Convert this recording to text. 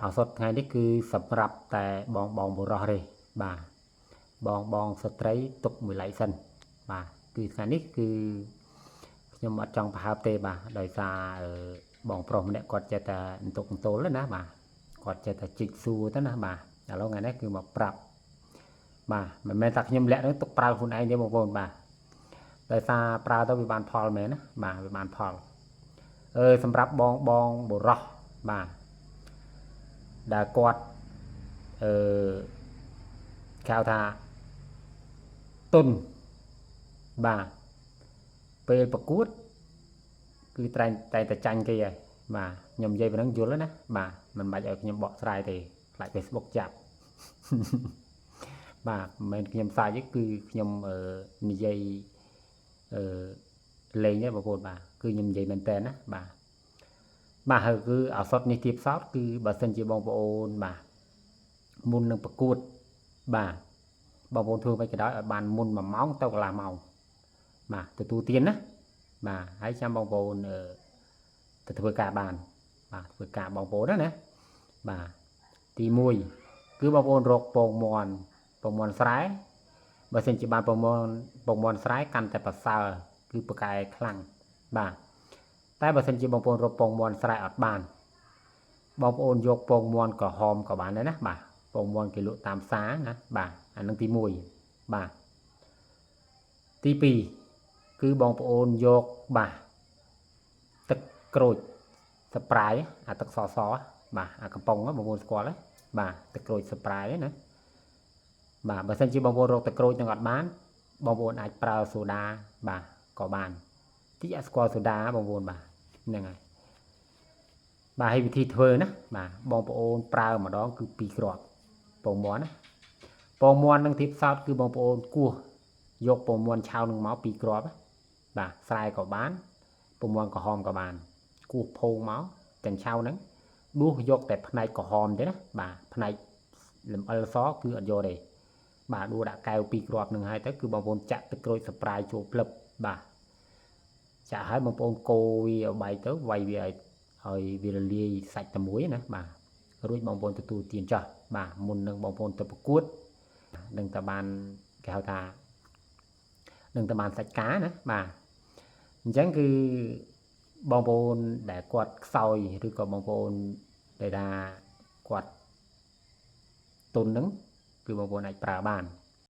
เอาสดថ្ងៃនេះគឺសម្រាប់តែបងបុរសទេបាទបងស្ត្រីទុកមួយឡែកសិនបាទគឺថ្ងៃនេះគឺខ្ញុំអត់ចង់ប្រហើបទេបាទដោយសារបងប្រុសម្នាក់គាត់ចេះតែបន្ទុកបន្ទោលណាបាទគាត់ចេះតែជីកសួរទៅណាបាទឥឡូវថ្ងៃនេះគឺមកប្រាប់បាទមិនមែនថាខ្ញុំលាក់នឹងទុកប្រើខ្លួនឯងទេបងប្អូនបាទដោយសារប្រើទៅវាបានផលមែនណាបាទវាបានផលសម្រាប់បងបុរសបាទដែលគាត់គេហៅថាទុនបាទពេលប្រកួតគឺតែចាញ់គេហើយបាទខ្ញុំនិយាយប៉ុណ្ណឹងយល់ណាបាទមិនបាច់ឲ្យខ្ញុំបកស្រាយទេខ្លាច Facebook ចាប់បាទមិនមែនខ្ញុំសាច់ទេគឺខ្ញុំនិយាយលេងទេបងប្អូនបាទគឺខ្ញុំនិយាយមែនតើណាបាទហើយគឺឱសថនេះទៀតសោតគឺបើសិនជាបងប្អូនបាទមុននឹងប្រកួតបាទបងប្អូនធ្វើមិនក៏ដោយឲ្យបានមុន1ម៉ោងទៅកន្លះម៉ោងបាទទទួលទានណាបាទហើយចាំបងប្អូនទៅធ្វើការបានបាទធ្វើការបងប្អូនណាបាទទី1គឺបងប្អូនរកពងមាន់ស្រែបើសិនជាបានពងមាន់ស្រែកាន់តែប្រសើរគឺប្រកែខ្លាំងបាទតែបើសិនជាបងប្អូនរកពងមាន់ស្រែអត់បានបងប្អូនយកពងមាន់ក្រហមក៏បានដែរណាបាទពងមាន់គេលក់តាមផ្សារណាបាទអានឹងទី1បាទទី2គឺបងប្អូនយកបាទទឹកក្រូចស្ប្រាយអាទឹកសបាទអាកំប៉ុងបងប្អូនស្គាល់ទេបាទទឹកក្រូចស្ប្រាយណាបាទបើសិនជាបងប្អូនរកទឹកក្រូចនឹងអត់បានបងប្អូនអាចប្រើសូដាបាទក៏បានតិចស្គាល់សូដាបងប្អូនបាទហ្នឹងហើយបាទហើយវិធីធ្វើណាបាទបងប្អូនប្រើម្ដងគឺ2គ្រាប់ពងមាន់ណាពងមាន់នឹងទីផ្សោតគឺបងប្អូនគោះយកពងមាន់ឆៅនឹងមក2គ្រាប់បាទស្រែក៏បានពងមាន់ក្រហមក៏បានគោះភោងមកទាំងឆៅហ្នឹងដួសយកតែផ្នែកក្រហមទេណាបាទផ្នែកលំអិលសគឺអត់យកទេបាទដួសដាក់កែវ2គ្រាប់នឹងហើយទៅគឺបងប្អូនចាក់ទឹកក្រូចស្ប្រាយចូលភ្លឹបបាទចាក់ហើយបងប្អូនកូរវាឲ្យបែកទៅវាយវាឲ្យវារលាយសាច់តែមួយណាបាទរួចបងប្អូនទទួលទានចាស់បាទមុននឹងបងប្អូនទៅប្រកួតនឹងតែបានគេហៅថានឹងតែបានសាច់ការណាបាទអញ្ចឹងគឺបងប្អូនដែលគាត់ខ្សោយឬក៏បងប្អូនដែលថាគាត់ទុនហ្នឹងគឺបងប្អូនអាចប្រើបាន